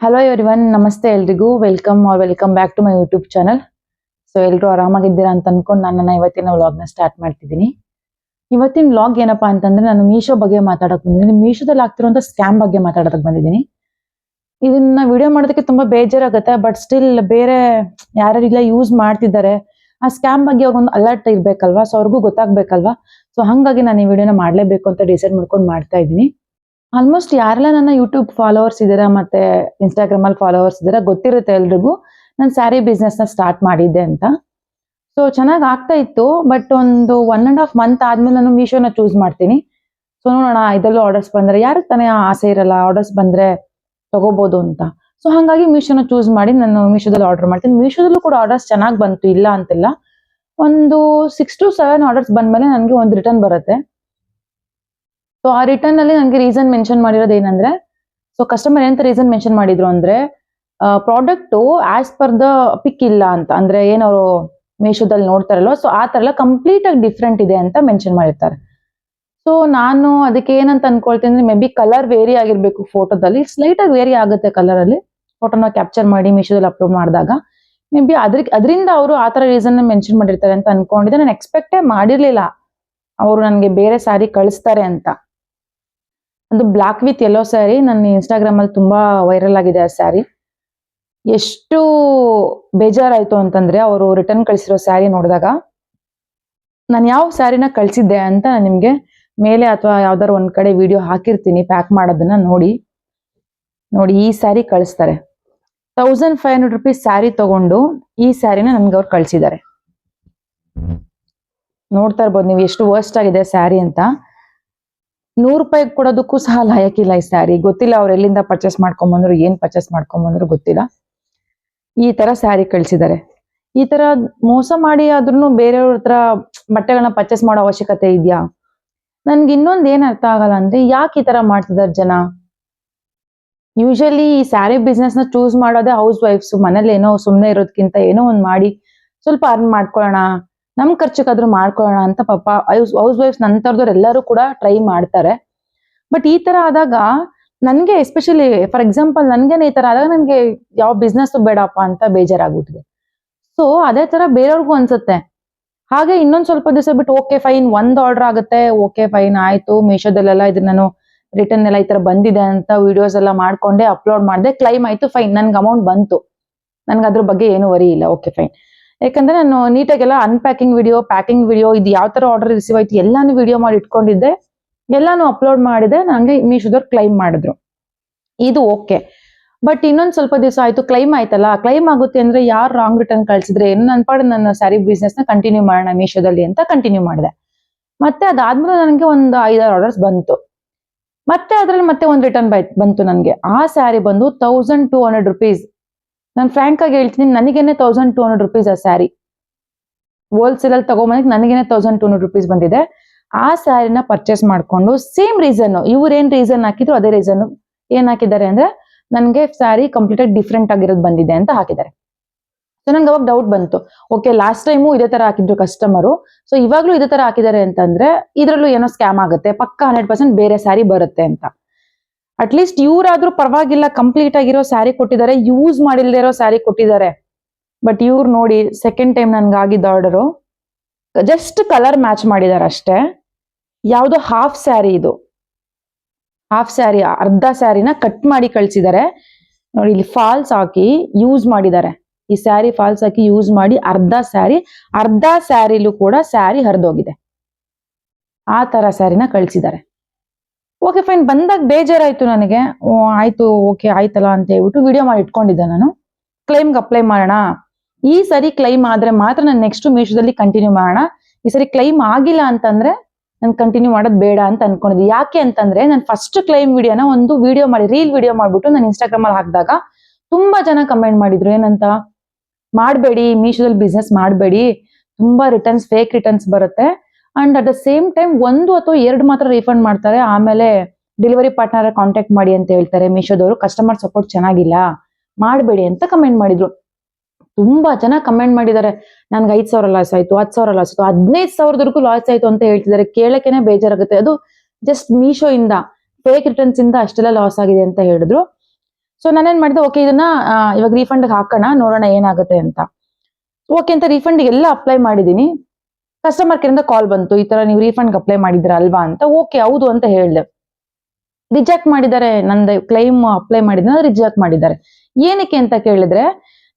Hello everyone, ನಮಸ್ತೆ ಎಲ್ರಿಗೂ. Welcome back to my YouTube channel. So ಎಲ್ಲರೂ ಆರಾಮಾಗಿದ್ದೀರಾ ಅಂತ ಅನ್ಕೊಂಡು ನನ್ನ ಇವತ್ತಿನ ವ್ಲಾಗ್ನ ಸ್ಟಾರ್ಟ್ ಮಾಡ್ತಿದ್ದೀನಿ. ಇವತ್ತಿನ ವ್ಲಾಗ್ ಏನಪ್ಪಾ ಅಂತಂದ್ರೆ, ನಾನು ಮೀಶೋ ಬಗ್ಗೆ ಮಾತಾಡಕ್ ಬಂದಿದ್ದೀನಿ. ಮೀಶೋದಲ್ಲಿ ಆಗ್ತಿರುವಂತ ಸ್ಕ್ಯಾಮ್ ಬಗ್ಗೆ ಮಾತಾಡೋದಕ್ಕೆ ಬಂದಿದ್ದೀನಿ. ಇದನ್ನ ವಿಡಿಯೋ ಮಾಡೋದಕ್ಕೆ ತುಂಬಾ ಬೇಜಾರಾಗುತ್ತೆ, ಬಟ್ ಸ್ಟಿಲ್ ಬೇರೆ ಯಾರ್ಯಾರಿಲ್ಲ ಯೂಸ್ ಮಾಡ್ತಿದ್ದಾರೆ, ಆ ಸ್ಕ್ಯಾಮ್ ಬಗ್ಗೆ ಒಂದು ಅಲರ್ಟ್ ಇರ್ಬೇಕಲ್ವಾ, ಸೊ ಅವ್ರಿಗೂ ಗೊತ್ತಾಗ್ಬೇಕಲ್ವಾ. ಸೊ ಹಂಗಾಗಿ ನಾನು ಈ ವಿಡಿಯೋನ ಮಾಡ್ಲೇಬೇಕು ಅಂತ ಡಿಸೈಡ್ ಮಾಡ್ಕೊಂಡು ಮಾಡ್ತಾ ಇದ್ದೀನಿ. ಆಲ್ಮೋಸ್ಟ್ ಯಾರೆಲ್ಲ ನನ್ನ ಯೂಟ್ಯೂಬ್ ಫಾಲೋವರ್ಸ್ ಇದ್ದೀರಾ ಮತ್ತೆ ಇನ್ಸ್ಟಾಗ್ರಾಮ್ ಅಲ್ಲಿ ಫಾಲೋವರ್ಸ್ ಇದ್ದೀರಾ ಗೊತ್ತಿರುತ್ತೆ ಎಲ್ರಿಗೂ ನಾನು ಸ್ಯಾರಿ ಬಿಸ್ನೆಸ್ ನ ಸ್ಟಾರ್ಟ್ ಮಾಡಿದ್ದೆ ಅಂತ. ಸೊ ಚೆನ್ನಾಗಿ ಆಗ್ತಾ ಇತ್ತು, ಬಟ್ ಒಂದು 1.5 ಮಂತ್ ಆದ್ಮೇಲೆ ನಾನು ಮೀಶೋನ ಚೂಸ್ ಮಾಡ್ತೀನಿ. ಸೊ ನೋಡೋಣ, ಇದರಲ್ಲೂ ಆರ್ಡರ್ಸ್ ಬಂದ್ರೆ ಯಾರು ತಾನೇ ಆಸೆ ಇರಲ್ಲ ಆರ್ಡರ್ಸ್ ಬಂದ್ರೆ ತಗೋಬಹುದು ಅಂತ. ಸೊ ಹಾಗಾಗಿ ಮೀಶೋನ ಚೂಸ್ ಮಾಡಿ ನಾನು ಮೀಶೋದಲ್ಲಿ ಆರ್ಡರ್ ಮಾಡ್ತೀನಿ. ಮೀಶೋದಲ್ಲೂ ಕೂಡ ಆರ್ಡರ್ಸ್ ಚೆನ್ನಾಗಿ ಬಂತು, ಇಲ್ಲ ಅಂತಿಲ್ಲ. ಒಂದು 6 to 7 ಆರ್ಡರ್ಸ್ ಬಂದ್ಮೇಲೆ ನನಗೆ ಒಂದು ರಿಟರ್ನ್ ಬರುತ್ತೆ. ಸೊ ಆ ರಿಟರ್ನ್ ಅಲ್ಲಿ ನನಗೆ ರೀಸನ್ ಮೆನ್ಷನ್ ಮಾಡಿರೋದು ಏನಂದ್ರೆ, ಸೊ ಕಸ್ಟಮರ್ ಎಂತ ರೀಸನ್ ಮೆನ್ಷನ್ ಮಾಡಿದ್ರು ಅಂದ್ರೆ, ಪ್ರಾಡಕ್ಟ್ ಆಸ್ ಪರ್ ದ ಪಿಕ್ ಇಲ್ಲ ಅಂತ, ಅಂದ್ರೆ ಏನವರು ಮೀಶೋದಲ್ಲಿ ನೋಡ್ತಾರಲ್ವ, ಸೊ ಆ ತರ ಎಲ್ಲ ಕಂಪ್ಲೀಟ್ ಆಗಿ ಡಿಫ್ರೆಂಟ್ ಇದೆ ಅಂತ ಮೆನ್ಷನ್ ಮಾಡಿರ್ತಾರೆ. ಸೊ ನಾನು ಅದಕ್ಕೆ ಏನಂತ ಅನ್ಕೊಳ್ತೀನಿ ಅಂದ್ರೆ, ಮೇ ಬಿ ಕಲರ್ ವೇರಿ ಆಗಿರ್ಬೇಕು. ಫೋಟೋದಲ್ಲಿ ಸ್ಲೈಟ್ ಆಗಿ ವೇರಿ ಆಗುತ್ತೆ ಕಲರ್ ಅಲ್ಲಿ. ಫೋಟೋನ ಕ್ಯಾಪ್ಚರ್ ಮಾಡಿ ಮೀಶೋದಲ್ಲಿ ಅಪ್ಲೋಡ್ ಮಾಡಿದಾಗ ಮೇ ಬಿ ಅದರಿಂದ ಅವರು ಆ ತರ ರೀಸನ್ ಮೆನ್ಷನ್ ಮಾಡಿರ್ತಾರೆ ಅಂತ ಅನ್ಕೊಂಡಿದ್ದೆ. ನಾನು ಎಕ್ಸ್ಪೆಕ್ಟೇ ಮಾಡಿರ್ಲಿಲ್ಲ ಅವರು ನನಗೆ ಬೇರೆ ಸ್ಯಾರಿ ಕಳಿಸ್ತಾರೆ ಅಂತ. ಅದು ಬ್ಲಾಕ್ ವಿತ್ ಯೆಲ್ಲೋ ಸ್ಯಾರಿ ನನ್ನ ಇನ್ಸ್ಟಾಗ್ರಾಮ್ ಅಲ್ಲಿ ತುಂಬಾ ವೈರಲ್ ಆಗಿದೆ ಆ ಸ್ಯಾರಿ. ಎಷ್ಟು ಬೇಜಾರಾಯ್ತು ಅಂತಂದ್ರೆ, ಅವರು ರಿಟರ್ನ್ ಕಳಿಸಿರೋ ಸ್ಯಾರಿ ನೋಡಿದಾಗ, ನಾನು ಯಾವ ಸ್ಯಾರಿನ ಕಳ್ಸಿದ್ದೆ ಅಂತ ನಾನು ನಿಮ್ಗೆ ಮೇಲೆ ಅಥವಾ ಯಾವ್ದಾರು ಒಂದ್ ಕಡೆ ವಿಡಿಯೋ ಹಾಕಿರ್ತೀನಿ ಪ್ಯಾಕ್ ಮಾಡೋದನ್ನ ನೋಡಿ. ಈ ಸ್ಯಾರಿ ಕಳಿಸ್ತಾರೆ. 1500 rupees ಸ್ಯಾರಿ ತಗೊಂಡು ಈ ಸ್ಯಾರಿನ ನನ್ಗೆ ಅವ್ರು ಕಳ್ಸಿದ್ದಾರೆ. ನೋಡ್ತಾ ಇರ್ಬೋದು ನೀವು ಎಷ್ಟು ವರ್ಸ್ಟ್ ಆಗಿದೆ ಸ್ಯಾರಿ ಅಂತ. 100 ರೂಪಾಯಿ ಕೊಡೋದಕ್ಕೂ ಸಹ ಲಾಯಕ್ಕಿಲ್ಲ ಈ ಸ್ಯಾರಿ. ಗೊತ್ತಿಲ್ಲ ಅವ್ರು ಎಲ್ಲಿಂದ ಪರ್ಚೇಸ್ ಮಾಡ್ಕೊಂಬಂದ್ರು, ಏನ್ ಪರ್ಚೇಸ್ ಮಾಡ್ಕೊಂಬಂದ್ರು ಗೊತ್ತಿಲ್ಲ. ಈ ತರ ಸ್ಯಾರಿ ಕಳ್ಸಿದ್ದಾರೆ. ಈ ತರ ಮೋಸ ಮಾಡಿ ಆದ್ರೂ ಬೇರೆಯವ್ರ ಹತ್ರ ಬಟ್ಟೆಗಳನ್ನ ಪರ್ಚೇಸ್ ಮಾಡೋ ಅವಶ್ಯಕತೆ ಇದೆಯಾ? ನನ್ಗೆ ಇನ್ನೊಂದ್ ಏನ್ ಅರ್ಥ ಆಗಲ್ಲ ಅಂದ್ರೆ, ಯಾಕೆ ಈ ತರ ಮಾಡ್ತಿದಾರೆ ಜನ? ಯೂಶಲಿ ಈ ಸ್ಯಾರಿ ಬಿಸ್ನೆಸ್ ನ ಚೂಸ್ ಮಾಡೋದೇ ಹೌಸ್ ವೈಫ್ಸ್. ಮನೇಲಿ ಏನೋ ಸುಮ್ನೆ ಇರೋದಕ್ಕಿಂತ ಏನೋ ಒಂದ್ ಮಾಡಿ ಸ್ವಲ್ಪ ಅರ್ನ್ ಮಾಡ್ಕೊಳ್ಳೋಣ, ನಮ್ ಖರ್ಚಕ್ಕಾದ್ರೂ ಮಾಡ್ಕೊಳ್ಳೋಣ ಅಂತ ಪಾಪ ಹೌಸ್ ವೈಫ್ಸ್ ನಂತರದವ್ರು ಎಲ್ಲರೂ ಕೂಡ ಟ್ರೈ ಮಾಡ್ತಾರೆ. ಬಟ್ ಈ ತರ ಆದಾಗ ನನ್ಗೆ ಎಸ್ಪೆಷಲಿ ಫಾರ್ ಎಕ್ಸಾಂಪಲ್ ನನ್ಗೇನೆ ಈ ತರ ಆದಾಗ ನನ್ಗೆ ಯಾವ ಬಿಸ್ನೆಸ್ ಬೇಡಪ್ಪ ಅಂತ ಬೇಜಾರಾಗ್ಬಿಟ್ಟಿದೆ. ಸೊ ಅದೇ ತರ ಬೇರೆಯವ್ರಿಗೂ ಅನ್ಸುತ್ತೆ. ಹಾಗೆ ಇನ್ನೊಂದ್ ಸ್ವಲ್ಪ ದಿವಸ ಬಿಟ್ಟು ಓಕೆ ಫೈನ್, ಒಂದ್ ಆರ್ಡರ್ ಆಗುತ್ತೆ, ಓಕೆ ಫೈನ್ ಆಯ್ತು, ಮೀಶೋದಲ್ಲೆಲ್ಲ ಇದನ್ನ ನಾನು ರಿಟರ್ನ್ ಎಲ್ಲ ಈ ತರ ಬಂದಿದೆ ಅಂತ ವಿಡಿಯೋಸ್ ಎಲ್ಲ ಮಾಡ್ಕೊಂಡೆ ಅಪ್ಲೋಡ್ ಮಾಡಿದೆ, ಕ್ಲೈಮ್ ಆಯ್ತು, ಫೈನ್, ನನ್ಗೆ ಅಮೌಂಟ್ ಬಂತು, ನನ್ಗೆ ಅದ್ರ ಬಗ್ಗೆ ಏನು ವರಿ ಇಲ್ಲ, ಓಕೆ ಫೈನ್. ಯಾಕಂದ್ರೆ ನಾನು ನೀಟಾಗೆಲ್ಲ ಅನ್ಪ್ಯಾಕಿಂಗ್ ವಿಡಿಯೋ, ಪ್ಯಾಕಿಂಗ್ ವಿಡಿಯೋ, ಇದು ಯಾವ ತರ ಆರ್ಡರ್ ರಿಸೀವ್ ಆಯ್ತು ಎಲ್ಲಾನು ವಿಡಿಯೋ ಮಾಡಿ ಇಟ್ಕೊಂಡಿದ್ದೆ, ಎಲ್ಲಾನು ಅಪ್ಲೋಡ್ ಮಾಡಿದೆ. ನಂಗೆ ಮೀಶೋದವ್ರು ಕ್ಲೈಮ್ ಮಾಡಿದ್ರು, ಇದು ಓಕೆ. ಬಟ್ ಇನ್ನೊಂದ್ ಸ್ವಲ್ಪ ದಿವಸ ಆಯ್ತು, ಕ್ಲೈಮ್ ಆಯ್ತಲ್ಲ, ಕ್ಲೈಮ್ ಆಗುತ್ತೆ ಅಂದ್ರೆ ಯಾರು ರಾಂಗ್ ರಿಟರ್ನ್ ಕಳ್ಸಿದ್ರೆ ಏನು, ನನ್ನ ಪಾಡು ನನ್ನ ಸ್ಯಾರಿ ಬಿಸ್ನೆಸ್ ನ ಕಂಟಿನ್ಯೂ ಮಾಡೋಣ ಮೀಶೋದಲ್ಲಿ ಅಂತ ಕಂಟಿನ್ಯೂ ಮಾಡಿದೆ. ಮತ್ತೆ ಅದಾದ್ಮೇಲೆ ನನಗೆ ಒಂದು 5-6 ಆರ್ಡರ್ಸ್ ಬಂತು. ಮತ್ತೆ ಅದ್ರಲ್ಲಿ ಮತ್ತೆ ಒಂದು ರಿಟರ್ನ್ ಬಂತು ನನಗೆ. ಆ ಸ್ಯಾರಿ ಬಂದು 1200 rupees. ನಾನು ಫ್ರಾಂಕ್ ಆಗಿ ಹೇಳ್ತೀನಿ, ನನಗೇನೆ 1200 rupees ಆ ಸ್ಯಾರಿ. ಹೋಲ್ಸೇಲ್ ಅಲ್ಲಿ ತಗೊಂಬಂದಕ್ಕೆ ನನಗೇನೆ 1200 rupees ಬಂದಿದೆ. ಆ ಸ್ಯಾರಿನ ಪರ್ಚೇಸ್ ಮಾಡ್ಕೊಂಡು ಸೇಮ್ ರೀಸನ್, ಇವ್ರು ಏನ್ ರೀಸನ್ ಹಾಕಿದ್ರು ಅದೇ ರೀಸನ್. ಏನ್ ಹಾಕಿದ್ದಾರೆ ಅಂದ್ರೆ, ನನ್ಗೆ ಸ್ಯಾರಿ ಕಂಪ್ಲೀಟ್ ಆಗಿ ಡಿಫ್ರೆಂಟ್ ಆಗಿರೋದು ಬಂದಿದೆ ಅಂತ ಹಾಕಿದ್ದಾರೆ. ಸೊ ನನ್ಗೆ ಅವಾಗ ಡೌಟ್ ಬಂತು, ಓಕೆ ಲಾಸ್ಟ್ ಟೈಮು ಇದೇ ತರ ಹಾಕಿದ್ರು ಕಸ್ಟಮರು, ಸೊ ಇವಾಗ್ಲೂ ಇದೇ ತರ ಹಾಕಿದ್ದಾರೆ ಅಂತಂದ್ರೆ ಇದ್ರಲ್ಲೂ ಏನೋ ಸ್ಕ್ಯಾಮ್ ಆಗುತ್ತೆ, ಪಕ್ಕ 100% ಬೇರೆ ಸ್ಯಾರಿ ಬರುತ್ತೆ ಅಂತ. ಅಟ್ಲೀಸ್ಟ್ ಇವ್ರಾದ್ರೂ ಪರವಾಗಿಲ್ಲ, ಕಂಪ್ಲೀಟ್ ಆಗಿರೋ ಸ್ಯಾರಿ ಕೊಟ್ಟಿದ್ದಾರೆ, ಯೂಸ್ ಮಾಡಿಲ್ದೇ ಇರೋ ಸ್ಯಾರಿ ಕೊಟ್ಟಿದ್ದಾರೆ. ಬಟ್ ಇವ್ರು ನೋಡಿ, ಸೆಕೆಂಡ್ ಟೈಮ್ ನನ್ಗೆ ಆಗಿದ್ದ ಆರ್ಡರು ಜಸ್ಟ್ ಕಲರ್ ಮ್ಯಾಚ್ ಮಾಡಿದ್ದಾರೆ ಅಷ್ಟೇ. ಯಾವ್ದೋ ಹಾಫ್ ಸ್ಯಾರಿ, ಇದು ಹಾಫ್ ಸ್ಯಾರಿ, ಅರ್ಧ ಸ್ಯಾರಿನ ಕಟ್ ಮಾಡಿ ಕಳ್ಸಿದ್ದಾರೆ ನೋಡಿ. ಇಲ್ಲಿ ಫಾಲ್ಸ್ ಹಾಕಿ ಯೂಸ್ ಮಾಡಿದ್ದಾರೆ, ಈ ಸ್ಯಾರಿ ಫಾಲ್ಸ್ ಹಾಕಿ ಯೂಸ್ ಮಾಡಿ ಅರ್ಧ ಸ್ಯಾರಿಲೂ ಕೂಡ ಸ್ಯಾರಿ ಹರಿದೋಗಿದೆ. ಆ ತರ ಸ್ಯಾರಿನ ಕಳ್ಸಿದ್ದಾರೆ. ಓಕೆ ಫೈನ್, ಬಂದಾಗ ಬೇಜಾರಾಯ್ತು ನನಗೆ. ಆಯ್ತು, ಓಕೆ ಆಯ್ತಲ್ಲ ಅಂತ ಹೇಳ್ಬಿಟ್ಟು ವಿಡಿಯೋ ಮಾಡಿ ಇಟ್ಕೊಂಡಿದ್ದೆ ನಾನು. ಕ್ಲೈಮ್ಗೆ ಅಪ್ಲೈ ಮಾಡೋಣ, ಈ ಸರಿ ಕ್ಲೈಮ್ ಆದ್ರೆ ಮಾತ್ರ ನಾನು ನೆಕ್ಸ್ಟ್ ಮೀಶೋದಲ್ಲಿ ಕಂಟಿನ್ಯೂ ಮಾಡೋಣ, ಈ ಸರಿ ಕ್ಲೈಮ್ ಆಗಿಲ್ಲ ಅಂತಂದ್ರೆ ನಾನು ಕಂಟಿನ್ಯೂ ಮಾಡೋದು ಬೇಡ ಅಂತ ಅನ್ಕೊಂಡಿದ್ದೆ. ಯಾಕೆ ಅಂತಂದ್ರೆ, ನಾನು ಫಸ್ಟ್ ಕ್ಲೈಮ್ ವಿಡಿಯೋನ ಒಂದು ವಿಡಿಯೋ ಮಾಡಿ, ರೀಲ್ ವಿಡಿಯೋ ಮಾಡ್ಬಿಟ್ಟು ನಾನು ಇನ್ಸ್ಟಾಗ್ರಾಮ್ ಅಲ್ಲಿ ಹಾಕಿದಾಗ ತುಂಬಾ ಜನ ಕಮೆಂಟ್ ಮಾಡಿದ್ರು, ಏನಂತ, ಮಾಡಬೇಡಿ ಮೀಶೋದಲ್ಲಿ ಬಿಸ್ನೆಸ್ ಮಾಡಬೇಡಿ, ತುಂಬಾ ರಿಟರ್ನ್ಸ್, ಫೇಕ್ ರಿಟರ್ನ್ಸ್ ಬರುತ್ತೆ, and at the same time 1 ಅಥವಾ 2 ಮಾತ್ರ ರೀಫಂಡ್ ಮಾಡ್ತಾರೆ, ಆಮೇಲೆ ಡೆಲಿವರಿ ಪಾರ್ಟ್ನರ್ ಕಾಂಟ್ಯಾಕ್ಟ್ ಮಾಡಿ ಅಂತ ಹೇಳ್ತಾರೆ ಮೀಶೋದವರು, ಕಸ್ಟಮರ್ ಸಪೋರ್ಟ್ ಚೆನ್ನಾಗಿಲ್ಲ, ಮಾಡಬೇಡಿ ಅಂತ ಕಮೆಂಟ್ ಮಾಡಿದ್ರು. ತುಂಬಾ ಜನ ಕಮೆಂಟ್ ಮಾಡಿದ್ದಾರೆ, ನನ್ಗೆ 5,000 ಲಾಸ್ ಆಯ್ತು, 10,000 ಲಾಸ್ ಆಯ್ತು, 15,000 ಲಾಸ್ ಆಯ್ತು ಅಂತ ಹೇಳ್ತಿದ್ದಾರೆ. ಕೇಳಕ್ಕೆನೆ ಬೇಜಾರಾಗುತ್ತೆ. ಅದು ಜಸ್ಟ್ ಮೀಶೋ ಇಂದ ಫೇಕ್ ರಿಟರ್ನ್ಸ್ ಇಂದ ಅಷ್ಟೆಲ್ಲ ಲಾಸ್ ಆಗಿದೆ ಅಂತ ಹೇಳಿದ್ರು. ಸೊ ನಾನೇನ್ ಮಾಡಿದೆ, ಓಕೆ ಇದನ್ನ ಇವಾಗ ರೀಫಂಡ್ ಹಾಕೋಣ, ನೋಡೋಣ ಏನಾಗುತ್ತೆ ಅಂತ. ಓಕೆ ಅಂತ ರೀಫಂಡ್ ಎಲ್ಲ ಅಪ್ಲೈ ಮಾಡಿದೀನಿ. ಕಸ್ಟಮರ್ ಕೇರ್ ಇಂದ ಕಾಲ್ ಬಂತು, ಈ ತರ ನೀವು ರೀಫಂಡ್ ಅಪ್ಲೈ ಮಾಡಿದ್ರ ಅಲ್ವಾ ಅಂತ. ಓಕೆ ಹೌದು ಅಂತ ಹೇಳ್ದೆ. ರಿಜೆಕ್ಟ್ ಮಾಡಿದ್ದಾರೆ, ನಂದು ಕ್ಲೈಮ್ ಅಪ್ಲೈ ಮಾಡಿದ್ರೆ ರಿಜೆಕ್ಟ್ ಮಾಡಿದ್ದಾರೆ. ಏನಕ್ಕೆ ಅಂತ ಕೇಳಿದ್ರೆ,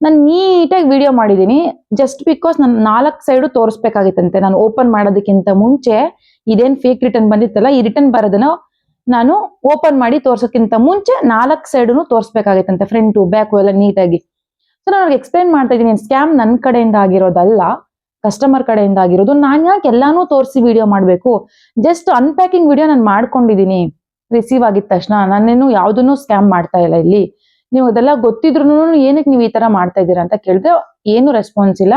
ನಾನು ನೀಟಾಗಿ ವಿಡಿಯೋ ಮಾಡಿದೀನಿ. ಜಸ್ಟ್ ಬಿಕಾಸ್ ನಾನು 4 ಸೈಡು ತೋರಿಸ್ಬೇಕಾಗಿತ್ತಂತೆ. ನಾನು ಓಪನ್ ಮಾಡೋದಕ್ಕಿಂತ ಮುಂಚೆ ಇದೇನ್ ಫೇಕ್ ರಿಟರ್ನ್ ಬಂದಿತ್ತಲ್ಲ, ಈ ರಿಟರ್ನ್ ಬರೋದನ್ನ ನಾನು ಓಪನ್ ಮಾಡಿ ತೋರ್ಸೋಕ್ಕಿಂತ ಮುಂಚೆ 4 ಸೈಡುನು ತೋರಿಸ್ಬೇಕಾಗಿತ್ತಂತೆ, ಫ್ರಂಟು ಬ್ಯಾಕು ಎಲ್ಲ ನೀಟಾಗಿ. ಸೊ ನಾನು ಅವ್ರಿಗೆ ಎಕ್ಸ್ಪ್ಲೈನ್ ಮಾಡ್ತಾ ಇದ್ದೀನಿ, ಸ್ಕ್ಯಾಮ್ ನನ್ನ ಕಡೆಯಿಂದ ಆಗಿರೋದಲ್ಲ, ಕಸ್ಟಮರ್ ಕಡೆಯಿಂದ ಆಗಿರೋದು. ನಾನು ಯಾಕೆ ಎಲ್ಲಾನು ತೋರಿಸಿ ವಿಡಿಯೋ ಮಾಡ್ಬೇಕು? ಜಸ್ಟ್ ಅನ್ಪ್ಯಾಕಿಂಗ್ ವಿಡಿಯೋ ನಾನು ಮಾಡ್ಕೊಂಡಿದೀನಿ. ರಿಸೀವ್ ಆಗಿದ ತಕ್ಷಣ ನಾನೇನು ಯಾವ್ದನ್ನು ಸ್ಕ್ಯಾಮ್ ಮಾಡ್ತಾ ಇಲ್ಲ ಇಲ್ಲಿ. ನೀವು ಅದೆಲ್ಲ ಗೊತ್ತಿದ್ರು ಏನಕ್ಕೆ ನೀವು ಈ ತರ ಮಾಡ್ತಾ ಇದ್ದೀರಾ ಅಂತ ಕೇಳಿದ್ರೆ ಏನು ರೆಸ್ಪಾನ್ಸ್ ಇಲ್ಲ.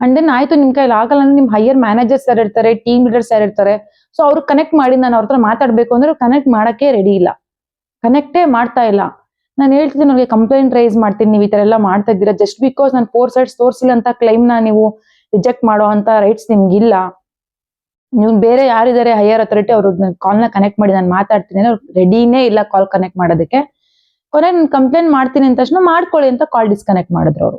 ಅಂಡ್ ದೆನ್ ಆಯ್ತು ನಿಮ್ ಕೈಲಿ ಆಗಲ್ಲ, ನಿಮ್ ಹೈಯರ್ ಮ್ಯಾನೇಜರ್ಸ್ ಯಾರು ಇರ್ತಾರೆ, ಟೀಮ್ ಲೀಡರ್ಸ್ ಯಾರು ಇರ್ತಾರೆ, ಸೊ ಅವ್ರು ಕನೆಕ್ಟ್ ಮಾಡಿ ನಾನು ಅವ್ರ ಹತ್ರ ಮಾತಾಡ್ಬೇಕು ಅಂದ್ರೆ ಕನೆಕ್ಟ್ ಮಾಡಕ್ಕೆ ರೆಡಿ ಇಲ್ಲ, ಕನೆಕ್ಟೇ ಮಾಡ್ತಾ ಇಲ್ಲ. ನಾನು ಹೇಳ್ತಿದ್ದೀನಿ ಅವ್ರಿಗೆ ಕಂಪ್ಲೇಂಟ್ ರೈಸ್ ಮಾಡ್ತೀನಿ, ನೀವು ಈ ತರ ಎಲ್ಲ ಮಾಡ್ತಾ ಇದ್ದೀರಾ. ಜಸ್ಟ್ ಬಿಕಾಸ್ ನಾನು 4 ಸೈಡ್ಸ್ ತೋರಿಸಿಲ್ಲ ಅಂತ ಕ್ಲೈಮ್ ನ ನೀವು ರಿಜೆಕ್ಟ್ ಮಾಡೋ ಅಂತ ರೈಟ್ಸ್ ನಿಮ್ಗಿಲ್ಲ. ನೀವು ಬೇರೆ ಯಾರಿದ್ದಾರೆ ಹೈಯರ್ ಅಥಾರಿಟಿ, ಅವ್ರ ಕಾಲ್ ನ ಕನೆಕ್ಟ್ ಮಾಡಿ ನಾನು ಮಾತಾಡ್ತೀನಿ, ಅವ್ರು ರೆಡಿನೇ ಇಲ್ಲ ಕಾಲ್ ಕನೆಕ್ಟ್ ಮಾಡೋದಕ್ಕೆ. ಕೊನೆ ನಾನು ಕಂಪ್ಲೇಂಟ್ ಮಾಡ್ತೀನಿ ಅಂತ ತಕ್ಷಣ ಮಾಡ್ಕೊಳ್ಳಿ ಅಂತ ಕಾಲ್ ಡಿಸ್ಕನೆಕ್ಟ್ ಮಾಡಿದ್ರು ಅವರು.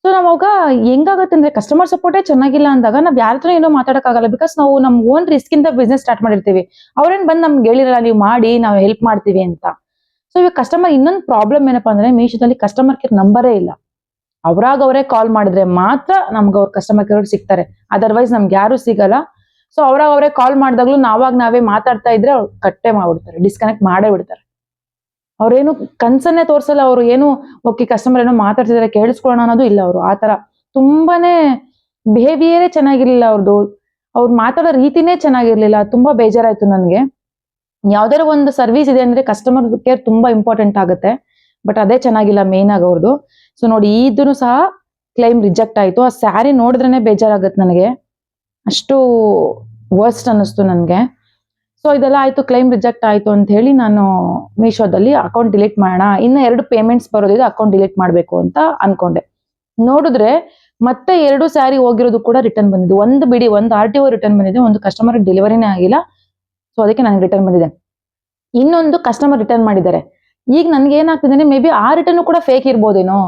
ಸೊ ನಾವಾಗ ಹೆಂಗಾಗತ್ತೆ ಅಂದ್ರೆ, ಕಸ್ಟಮರ್ ಸಪೋರ್ಟೇ ಚೆನ್ನಾಗಿಲ್ಲ ಅಂದಾಗ ನಾವ್ ಯಾರ ಹತ್ರ ಏನೋ ಮಾತಾಡಕ್ಕಾಗಲ್ಲ. ಬಿಕಾಸ್ ನಾವು ನಮ್ ಓನ್ ರಿಸ್ಕ್ ಇಂದ ಬಿಸ್ನೆಸ್ ಸ್ಟಾರ್ಟ್ ಮಾಡಿರ್ತೀವಿ. ಅವ್ರೇನ್ ಬಂದ್ ನಮ್ಗೆ ಹೇಳಿರಲ್ಲ ನೀವು ಮಾಡಿ ನಾವು ಹೆಲ್ಪ್ ಮಾಡ್ತೀವಿ ಅಂತ. ಸೊ ಇವಾಗ ಕಸ್ಟಮರ್ ಇನ್ನೊಂದು ಪ್ರಾಬ್ಲಮ್ ಏನಪ್ಪಾ ಅಂದ್ರೆ, ಮೀಶೋದಲ್ಲಿ ಕಸ್ಟಮರ್ ಕೇರ್ ನಂಬರೇ ಇಲ್ಲ. ಅವರೇ ಕಾಲ್ ಮಾಡಿದ್ರೆ ಮಾತ್ರ ನಮ್ಗೆ ಅವ್ರ ಕಸ್ಟಮರ್ ಕೇರ್ ಸಿಗ್ತಾರೆ, ಅದರ್ವೈಸ್ ನಮ್ಗೆ ಯಾರು ಸಿಗಲ್ಲ. ಸೊ ಅವರೇ ಕಾಲ್ ಮಾಡಿದಾಗ್ಲೂ ನಾವೇ ಮಾತಾಡ್ತಾ ಇದ್ರೆ ಅವ್ರು ಕಟ್ಟೆ ಮಾಡ್ಬಿಡ್ತಾರೆ, ಡಿಸ್ಕನೆಕ್ಟ್ ಮಾಡೇ ಬಿಡ್ತಾರೆ. ಅವ್ರೇನು ಕನ್ಸನ್ನೇ ತೋರ್ಸಲ್ಲ. ಅವ್ರು ಏನು ಓಕೆ ಕಸ್ಟಮರ್ ಏನೋ ಮಾತಾಡ್ತಿದಾರೆ ಕೇಳಿಸ್ಕೊಳ್ಳೋಣ ಅನ್ನೋದು ಇಲ್ಲ. ಅವರು ಆತರ ತುಂಬಾನೇ ಬಿಹೇವಿಯರೇ ಚೆನ್ನಾಗಿರ್ಲಿಲ್ಲ ಅವ್ರದ್ದು. ಅವ್ರು ಮಾತಾಡೋ ರೀತಿನೇ ಚೆನ್ನಾಗಿರ್ಲಿಲ್ಲ. ತುಂಬಾ ಬೇಜಾರಾಯ್ತು ನನ್ಗೆ. ಯಾವ್ದಾರ ಒಂದು ಸರ್ವಿಸ್ ಇದೆ ಅಂದ್ರೆ ಕಸ್ಟಮರ್ ಕೇರ್ ತುಂಬಾ ಇಂಪಾರ್ಟೆಂಟ್ ಆಗುತ್ತೆ, ಬಟ್ ಅದೇ ಚೆನ್ನಾಗಿಲ್ಲ ಮೇನ್ ಆಗಿ ಅವ್ರದ್ದು. ಸೊ ನೋಡಿ, ಇದನ್ನು ಸಹ ಕ್ಲೈಮ್ ರಿಜೆಕ್ಟ್ ಆಯ್ತು. ಆ ಸ್ಯಾರಿ ನೋಡಿದ್ರೇನೆ ಬೇಜಾರಾಗತ್ತೆ ನನಗೆ, ಅಷ್ಟು ವರ್ಸ್ಟ್ ಅನ್ನಿಸ್ತು ನನ್ಗೆ. ಸೊ ಇದೆಲ್ಲ ಆಯ್ತು, ಕ್ಲೈಮ್ ರಿಜೆಕ್ಟ್ ಆಯ್ತು ಅಂತ ಹೇಳಿ ನಾನು ಮೀಶೋದಲ್ಲಿ ಅಕೌಂಟ್ ಡಿಲೀಟ್ ಮಾಡೋಣ, ಇನ್ನು 2 ಪೇಮೆಂಟ್ಸ್ ಬರೋದಿದೆ, ಅಕೌಂಟ್ ಡಿಲೀಟ್ ಮಾಡ್ಬೇಕು ಅಂತ ಅನ್ಕೊಂಡೆ. ನೋಡಿದ್ರೆ ಮತ್ತೆ 2 ಸ್ಯಾರಿ ಹೋಗಿರೋದು ಕೂಡ ರಿಟರ್ನ್ ಬಂದಿದೆ. ಒಂದು RTO ರಿಟರ್ನ್ ಬಂದಿದೆ, ಒಂದು ಕಸ್ಟಮರ್ ಡೆಲಿವರಿನೇ ಆಗಿಲ್ಲ. ಸೊ ಅದಕ್ಕೆ ನನಗೆ ರಿಟರ್ನ್ ಬಂದಿದೆ. ಇನ್ನೊಂದು ಕಸ್ಟಮರ್ ರಿಟರ್ನ್ ಮಾಡಿದ್ದಾರೆ. ಈಗ ನನ್ಗೆ ಏನಾಗ್ತಿದೆ, ಮೇ ಬಿ ಆ ರಿಟರ್ನ್ ಕೂಡ ಫೇಕ್ ಇರ್ಬೋದೇನೋ.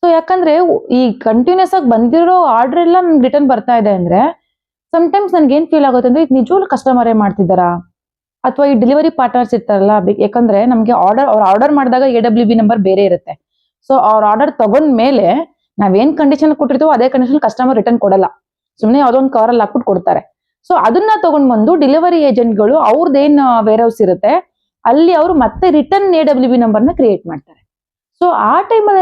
ಸೊ ಯಾಕಂದ್ರೆ ಈ ಕಂಟಿನ್ಯೂಸ್ ಆಗಿ ಬಂದಿರೋ ಆರ್ಡರ್ ಎಲ್ಲ ನನ್ಗೆ ರಿಟರ್ನ್ ಬರ್ತಾ ಇದೆ ಅಂದ್ರೆ, ಸಮ್ಟೈಮ್ಸ್ ನನ್ಗೆ ಏನ್ ಫೀಲ್ ಆಗುತ್ತೆ ಅಂದ್ರೆ, ನಿಜವಾಗ್ಲೂ ಕಸ್ಟಮರೇ ಮಾಡ್ತಿದ್ದಾರಾ, ಅಥವಾ ಈ ಡೆಲಿವರಿ ಪಾರ್ಟ್ನರ್ಸ್ ಇರ್ತಾರಲ್ಲ. ಯಾಕಂದ್ರೆ ನಮ್ಗೆ ಆರ್ಡರ್ ಮಾಡಿದಾಗ AWB ನಂಬರ್ ಬೇರೆ ಇರುತ್ತೆ. ಸೊ ಅವ್ರ ಆರ್ಡರ್ ತಗೊಂಡ್ ಮೇಲೆ ನಾವೇನ್ ಕಂಡೀಷನ್ ಕೊಟ್ಟಿರ್ತೀವೋ ಅದೇ ಕಂಡೀಷನ್ ಕಸ್ಟಮರ್ ರಿಟರ್ನ್ ಕೊಡಲ್ಲ, ಸುಮ್ನೆ ಯಾವ್ದೋ ಒಂದು ಕವರಲ್ಲಿ ಹಾಕ್ಬಿಟ್ಟು ಕೊಡ್ತಾರೆ. ಸೊ ಅದನ್ನ ತಗೊಂಡ್ ಬಂದು ಡೆಲಿವರಿ ಏಜೆಂಟ್ಗಳು ಅವ್ರದ್ದೇನ್ ವೇರ್ ಹೌಸ್ ಇರುತ್ತೆ ಅಲ್ಲಿ ಅವರು ಮತ್ತೆ ರಿಟರ್ನ್ AWB ನಂಬರ್ನ ಕ್ರಿಯೇಟ್ ಮಾಡ್ತಾರೆ. ಸೊ ಆ ಟೈಮಲ್ಲಿ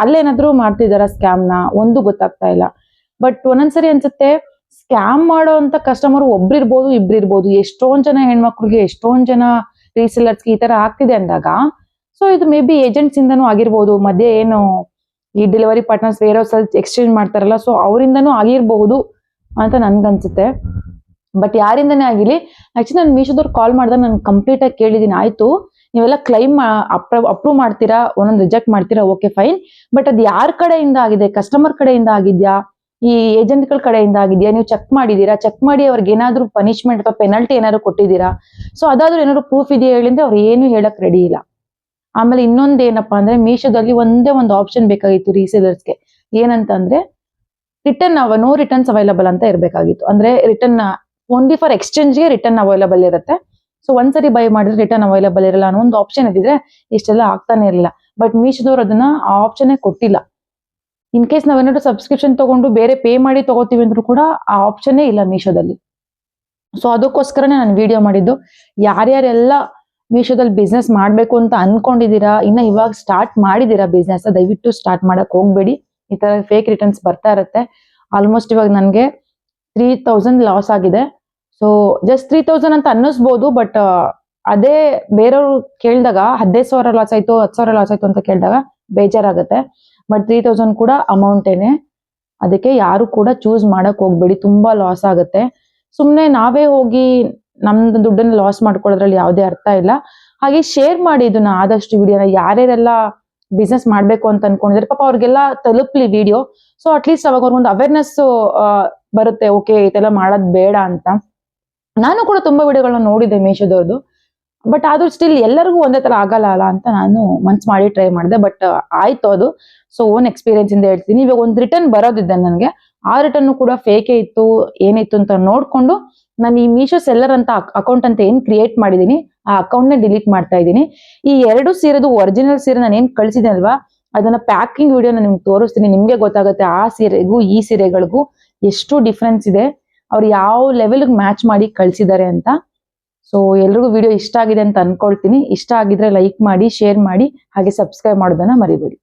ಅಲ್ಲೇನಾದ್ರೂ ಮಾಡ್ತಿದಾರ ಸ್ಕ್ಯಾಮ್ ನ ಒಂದು ಗೊತ್ತಾಗ್ತಾ ಇಲ್ಲ. ಬಟ್ ಒಂದೊಂದ್ಸರಿ ಅನ್ಸುತ್ತೆ, ಸ್ಕ್ಯಾಮ್ ಮಾಡೋ ಅಂತ ಕಸ್ಟಮರ್ ಒಬ್ರಿರ್ಬೋದು, ಇಬ್ರಿರ್ಬೋದು, ಎಷ್ಟೊಂದ್ ಜನ ಹೆಣ್ಮಕ್ಳಿಗೆ, ಎಷ್ಟೊಂದ್ ಜನ ರೀಸೆಲ್ಲರ್ಸ್ಗೆ ಈ ತರ ಆಗ್ತಿದೆ ಅಂದಾಗ, ಸೊ ಇದು ಮೇ ಬಿ ಏಜೆಂಟ್ಸ್ ಇಂದನೂ ಆಗಿರ್ಬೋದು, ಮಧ್ಯೆ ಏನು ಈ ಡೆಲಿವರಿ ಪಾರ್ಟ್ನರ್ಸ್ ವೇರ್ ಹೌಸ್ ಅಲ್ಲಿ ಎಕ್ಸ್ಚೇಂಜ್ ಮಾಡ್ತಾರಲ್ಲ, ಸೊ ಅವರಿಂದನೂ ಆಗಿರ್ಬಹುದು ಅಂತ ನನ್ಗನ್ಸುತ್ತೆ. ಬಟ್ ಯಾರಿಂದನೇ ಆಗಿರ್ಲಿ, ಆಕ್ಚುಲಿ ನಾನು ಮೀಶೋದವ್ರು ಕಾಲ್ ಮಾಡಿದಾಗ ನಾನು ಕಂಪ್ಲೀಟ್ ಆಗಿ ಕೇಳಿದೀನಿ, ಆಯ್ತು ನೀವೆಲ್ಲ ಕ್ಲೈಮ್ ಅಪ್ರೂವ್ ಮಾಡ್ತೀರಾ, ಒಂದೊಂದು ರಿಜೆಕ್ಟ್ ಮಾಡ್ತೀರಾ, ಓಕೆ ಫೈನ್. ಬಟ್ ಅದು ಯಾರ ಕಡೆಯಿಂದ ಆಗಿದೆ, ಕಸ್ಟಮರ್ ಕಡೆಯಿಂದ ಆಗಿದ್ಯಾ, ಈ ಏಜೆಂಟ್ಗಳ ಕಡೆಯಿಂದ ಆಗಿದ್ಯಾ, ನೀವು ಚೆಕ್ ಮಾಡಿದೀರಾ, ಚೆಕ್ ಮಾಡಿ ಅವ್ರಿಗೆ ಏನಾದ್ರು ಪನಿಷ್ಮೆಂಟ್ ಅಥವಾ ಪೆನಲ್ಟಿ ಏನಾದ್ರು ಕೊಟ್ಟಿದ್ದೀರಾ, ಸೊ ಅದಾದ್ರೂ ಏನಾದ್ರು ಪ್ರೂಫ್ ಇದೆಯಾ ಹೇಳಿದ್ರೆ ಅವ್ರು ಏನು ಹೇಳಕ್ ರೆಡಿ ಇಲ್ಲ. ಆಮೇಲೆ ಇನ್ನೊಂದ್ ಏನಪ್ಪಾ ಅಂದ್ರೆ, ಮೀಶೋದಲ್ಲಿ ಒಂದೇ ಒಂದು ಆಪ್ಷನ್ ಬೇಕಾಗಿತ್ತು ರೀಸೇಲರ್ಸ್ಗೆ, ಏನಂತ ಅಂದ್ರೆ ರಿಟರ್ನ್ ನೋ ರಿಟರ್ನ್ಸ್ ಅವೈಲಬಲ್ ಅಂತ ಇರ್ಬೇಕಾಗಿತ್ತು. ಅಂದ್ರೆ ರಿಟರ್ನ್ ಓನ್ಲಿ ಫಾರ್ ಎಕ್ಸ್ಚೇಂಜ್ಗೆ ರಿಟರ್ನ್ ಅವೈಲಬಲ್ ಇರುತ್ತೆ. ಸೊ ಒಂದ್ಸರಿ ಬೈ ಮಾಡಿದ್ರೆ ರಿಟರ್ನ್ ಅವೈಲಬಲ್ ಇರಲ್ಲ ಅನ್ನೋ ಒಂದು ಆಪ್ಷನ್ ಇದ್ದಿದ್ರೆ ಇಷ್ಟೆಲ್ಲ ಆಗ್ತಾನೆ ಇರಲಿಲ್ಲ. ಬಟ್ ಮೀಶೋದವ್ರು ಅದನ್ನ ಆ ಆಪ್ಷನ್ ಕೊಟ್ಟಿಲ್ಲ. ಇನ್ ಕೇಸ್ ನಾವೇನಾದ್ರು ಸಬ್ಸ್ಕ್ರಿಪ್ಷನ್ ತಗೊಂಡು ಬೇರೆ ಪೇ ಮಾಡಿ ತಗೋತೀವಿ ಅಂದ್ರೂ ಕೂಡ ಆ ಆಪ್ಷನ್ನೇ ಇಲ್ಲ ಮೀಶೋದಲ್ಲಿ. ಸೊ ಅದಕ್ಕೋಸ್ಕರನೇ ನಾನು ವಿಡಿಯೋ ಮಾಡಿದ್ದು. ಯಾರ್ಯಾರೆಲ್ಲ ಮೀಶೋದಲ್ಲಿ ಬಿಸ್ನೆಸ್ ಮಾಡ್ಬೇಕು ಅಂತ ಅನ್ಕೊಂಡಿದೀರಾ, ಇನ್ನ ಇವಾಗ ಸ್ಟಾರ್ಟ್ ಮಾಡಿದೀರಾ ಬಿಸ್ನೆಸ್, ದಯವಿಟ್ಟು ಸ್ಟಾರ್ಟ್ ಮಾಡಕ್ ಹೋಗ್ಬೇಡಿ. ಈ ತರ ಫೇಕ್ ರಿಟರ್ನ್ಸ್ ಬರ್ತಾ ಇರುತ್ತೆ. ಆಲ್ಮೋಸ್ಟ್ ಇವಾಗ ನನ್ಗೆ 3000 ಲಾಸ್ ಆಗಿದೆ. ಸೊ ಜಸ್ಟ್ 3000 ಅಂತ ಅನ್ನಿಸ್ಬೋದು, ಬಟ್ ಅದೇ ಬೇರೆಯವ್ರು ಕೇಳಿದಾಗ 15,000 ಲಾಸ್ ಆಯ್ತು, 10,000 ಲಾಸ್ ಆಯ್ತು ಅಂತ ಕೇಳಿದಾಗ ಬೇಜಾರಾಗುತ್ತೆ. ಬಟ್ 3000 ಕೂಡ ಅಮೌಂಟ್ ಏನೆ. ಅದಕ್ಕೆ ಯಾರು ಕೂಡ ಚೂಸ್ ಮಾಡಕ್ ಹೋಗ್ಬೇಡಿ, ತುಂಬಾ ಲಾಸ್ ಆಗುತ್ತೆ. ಸುಮ್ನೆ ನಾವೇ ಹೋಗಿ ನಮ್ದು ದುಡ್ಡನ್ನ ಲಾಸ್ ಮಾಡ್ಕೊಳ್ಳೋದ್ರಲ್ಲಿ ಯಾವುದೇ ಅರ್ಥ ಇಲ್ಲ. ಹಾಗೆ ಶೇರ್ ಮಾಡಿ ಇದನ್ನ ಆದಷ್ಟು ವಿಡಿಯೋನ, ಯಾರ್ಯಾರೆಲ್ಲ ಬಿಸ್ನೆಸ್ ಮಾಡ್ಬೇಕು ಅಂತ ಅನ್ಕೊಂಡಿದ್ರೆ ಪಾಪ ಅವ್ರಿಗೆಲ್ಲ ತಲುಪ್ಲಿ ವಿಡಿಯೋ. ಸೊ ಅಟ್ಲೀಸ್ಟ್ ಅವಾಗ ಅವ್ರಿಗೊಂದು ಅವೇರ್ನೆಸ್ ಬರುತ್ತೆ, ಓಕೆ ಇದೆಲ್ಲ ಮಾಡೋದ್ ಬೇಡ ಅಂತ. ನಾನು ಕೂಡ ತುಂಬಾ ವಿಡಿಯೋಗಳನ್ನ ನೋಡಿದ್ದೆ ಮೀಶೋದವ್ರದ್ದು. ಬಟ್ ಆದ್ರೂ ಸ್ಟಿಲ್ ಎಲ್ಲರಿಗೂ ಒಂದೇ ತರ ಆಗಲ್ಲ ಅಲ್ಲ ಅಂತ ನಾನು ಮನ್ಸ್ ಮಾಡಿ ಟ್ರೈ ಮಾಡಿದೆ. ಬಟ್ ಆಯ್ತು ಅದು. ಸೊ ಓನ್ ಎಕ್ಸ್ಪೀರಿಯನ್ಸ್ ಇಂದ ಹೇಳ್ತೀನಿ. ಇವಾಗ ಒಂದು ರಿಟರ್ನ್ ಬರೋದಿದೆ ನನಗೆ, ಆ ರಿಟರ್ನ್ ಕೂಡ ಫೇಕೇ ಇತ್ತು ಏನಿತ್ತು ಅಂತ ನೋಡ್ಕೊಂಡು ನಾನು ಈ ಮೀಶೋ ಸೆಲ್ಲರ್ ಅಂತ ಅಕೌಂಟ್ ಅಂತ ಏನ್ ಕ್ರಿಯೇಟ್ ಮಾಡಿದೀನಿ ಆ ಅಕೌಂಟ್ ನ ಡಿಲೀಟ್ ಮಾಡ್ತಾ ಇದ್ದೀನಿ. ಈ 2 ಸೀರೆದು ಒರಿಜಿನಲ್ ಸೀರೆ ನಾನು ಏನ್ ಕಳ್ಸಿದೆ ಅಲ್ವಾ, ಅದನ್ನ ಪ್ಯಾಕಿಂಗ್ ವಿಡಿಯೋ ನಾನು ನಿಮ್ಗೆ ತೋರಿಸ್ತೀನಿ. ನಿಮ್ಗೆ ಗೊತ್ತಾಗುತ್ತೆ ಆ ಸೀರೆಗೂ ಈ ಸೀರೆಗಳಿಗೂ ಎಷ್ಟು ಡಿಫ್ರೆನ್ಸ್ ಇದೆ, ಅವ್ರು ಯಾವ ಲೆವೆಲ್ ಮ್ಯಾಚ್ ಮಾಡಿ ಕಳ್ಸಿದ್ದಾರೆ ಅಂತ. ಸೊ ಎಲ್ರಿಗೂ ವಿಡಿಯೋ ಇಷ್ಟ ಆಗಿದೆ ಅಂತ ಅನ್ಕೊಳ್ತೀನಿ. ಇಷ್ಟ ಆಗಿದ್ರೆ ಲೈಕ್ ಮಾಡಿ, ಶೇರ್ ಮಾಡಿ, ಹಾಗೆ ಸಬ್ಸ್ಕ್ರೈಬ್ ಮಾಡೋದನ್ನ ಮರಿಬೇಡಿ.